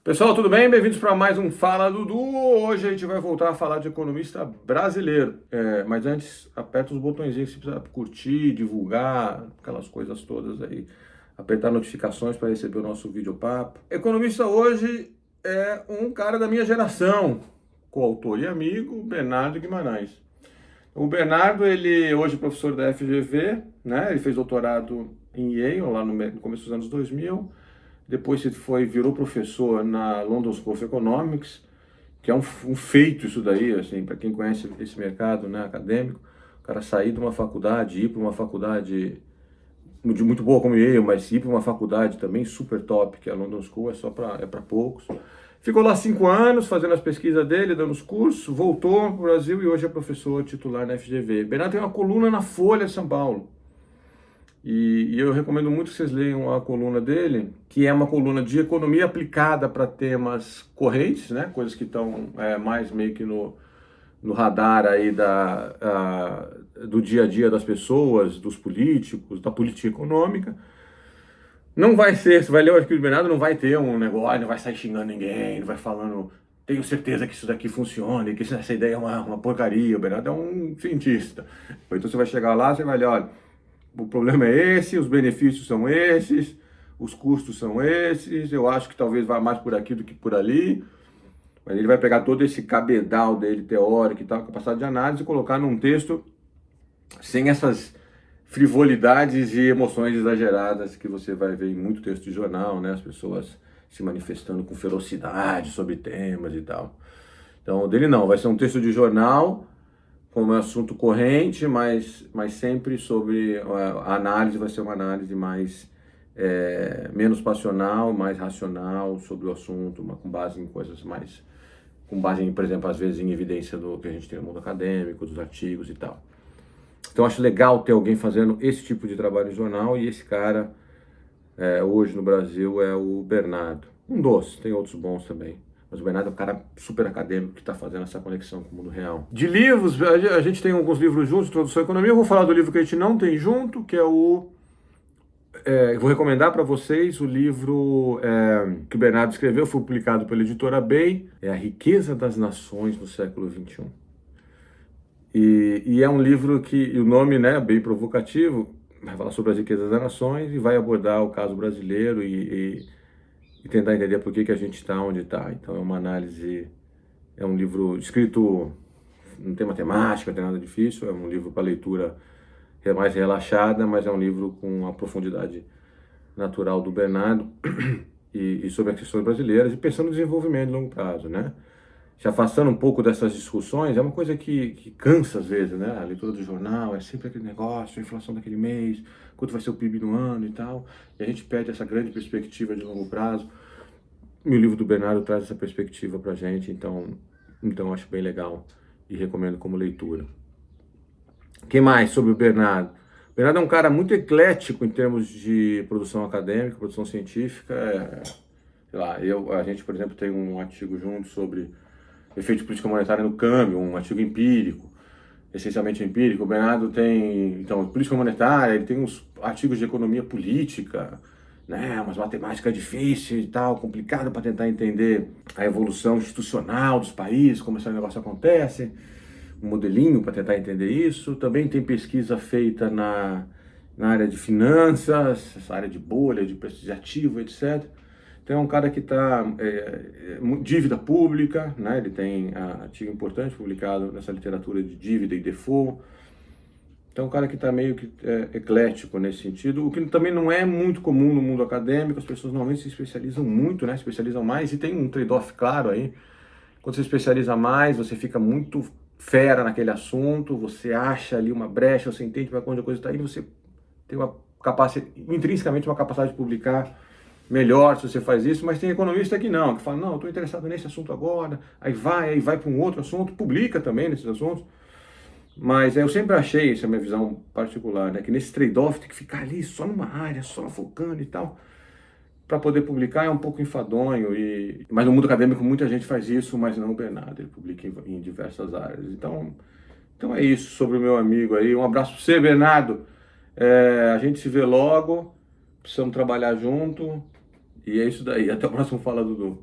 Pessoal, tudo bem? Bem-vindos para mais um Fala Dudu. Hoje a gente vai voltar a falar de economista brasileiro. Mas antes, aperta os botõezinhos que você precisa curtir, divulgar, aquelas coisas todas aí. Apertar notificações para receber o nosso videopapo. Economista hoje é um cara da minha geração, coautor e amigo, Bernardo Guimarães. O Bernardo, ele hoje é professor da FGV, né? Ele fez doutorado em Yale, lá no começo dos anos 2000. Depois virou professor na London School of Economics, que é um feito isso daí, assim, para quem conhece esse mercado, né, acadêmico. O cara sair de uma faculdade, ir para uma faculdade muito boa como eu, mas ir para uma faculdade também super top, que é a London School, é para poucos. Ficou lá 5 anos fazendo as pesquisas dele, dando os cursos, voltou para o Brasil e hoje é professor titular na FGV. Bernardo tem uma coluna na Folha de São Paulo. E eu recomendo muito que vocês leiam a coluna dele, que é uma coluna de economia aplicada para temas correntes, né? Coisas que estão mais meio que no radar aí do dia a dia das pessoas, dos políticos, da política econômica. Não vai ser, você vai ler o artigo do Bernardo, não vai ter um negócio, não vai sair xingando ninguém, não vai falando, tenho certeza que isso daqui funciona, que essa ideia é uma porcaria. O Bernardo é um cientista. Então você vai chegar lá, você vai ler, olha, o problema é esse, os benefícios são esses, os custos são esses, eu acho que talvez vá mais por aqui do que por ali, mas ele vai pegar todo esse cabedal dele teórico e tal, capacidade de análise, e colocar num texto sem essas frivolidades e emoções exageradas que você vai ver em muito texto de jornal, né? As pessoas se manifestando com ferocidade sobre temas e tal. Então, o dele não, vai ser um texto de jornal, como é assunto corrente, mas sempre sobre a análise, vai ser uma análise mais menos passional, mais racional sobre o assunto, com base em coisas mais, com base em, por exemplo, às vezes em evidência do que a gente tem no mundo acadêmico, dos artigos e tal. Então acho legal ter alguém fazendo esse tipo de trabalho em jornal, e esse cara hoje no Brasil é o Bernardo. Um doce, tem outros bons também. Mas o Bernardo é um cara super acadêmico que está fazendo essa conexão com o mundo real. De livros, a gente tem alguns livros juntos, Introdução à Economia. Eu vou falar do livro que a gente não tem junto, que é eu vou recomendar para vocês o livro que o Bernardo escreveu, foi publicado pela editora Bay, é A Riqueza das Nações no Século XXI. E é um livro que, o nome, né, bem provocativo, vai falar sobre as riquezas das nações e vai abordar o caso brasileiro e tentar entender por que a gente está onde está. Então é uma análise, é um livro escrito, não tem matemática, não tem nada difícil, é um livro para leitura mais relaxada, mas é um livro com a profundidade natural do Bernardo e sobre as questões brasileiras e pensando no desenvolvimento de longo prazo, né? Se afastando um pouco dessas discussões, é uma coisa que cansa às vezes, né? A leitura do jornal é sempre aquele negócio, a inflação daquele mês, quanto vai ser o PIB no ano e tal, e a gente perde essa grande perspectiva de longo prazo. E o livro do Bernardo traz essa perspectiva pra gente, então acho bem legal e recomendo como leitura. O que mais sobre o Bernardo? O Bernardo é um cara muito eclético em termos de produção acadêmica, produção científica. Sei lá, a gente, por exemplo, tem um artigo junto sobre efeito de política monetária no câmbio, um artigo empírico, essencialmente empírico. O Bernardo tem, então, política monetária, ele tem uns artigos de economia política, né, umas matemáticas difíceis e tal, complicado para tentar entender a evolução institucional dos países, como esse negócio acontece, um modelinho para tentar entender isso. Também tem pesquisa feita na área de finanças, essa área de bolha, de preço de ativo, etc. Então é um cara que está dívida pública, né? Ele tem artigo importante publicado nessa literatura de dívida e default. Então é um cara que está meio que eclético nesse sentido, o que também não é muito comum no mundo acadêmico. As pessoas normalmente se especializam muito, né? Se especializam mais, e tem um trade-off claro aí. Quando você especializa mais, você fica muito fera naquele assunto, você acha ali uma brecha, você entende para onde a coisa está indo, você tem uma capacidade, intrinsecamente uma capacidade de publicar melhor se você faz isso. Mas tem economista que não, que fala, não, eu estou interessado nesse assunto agora, aí vai para um outro assunto, publica também nesses assuntos. Mas eu sempre achei, essa é a minha visão particular, né, que nesse trade-off tem que ficar ali só numa área, só focando e tal, para poder publicar é um pouco enfadonho. Mas no mundo acadêmico muita gente faz isso, mas não o Bernardo, ele publica em diversas áreas. Então é isso sobre o meu amigo aí. Um abraço para você, Bernardo. A gente se vê logo, precisamos trabalhar junto, e é isso daí. Até o próximo Fala Dudu.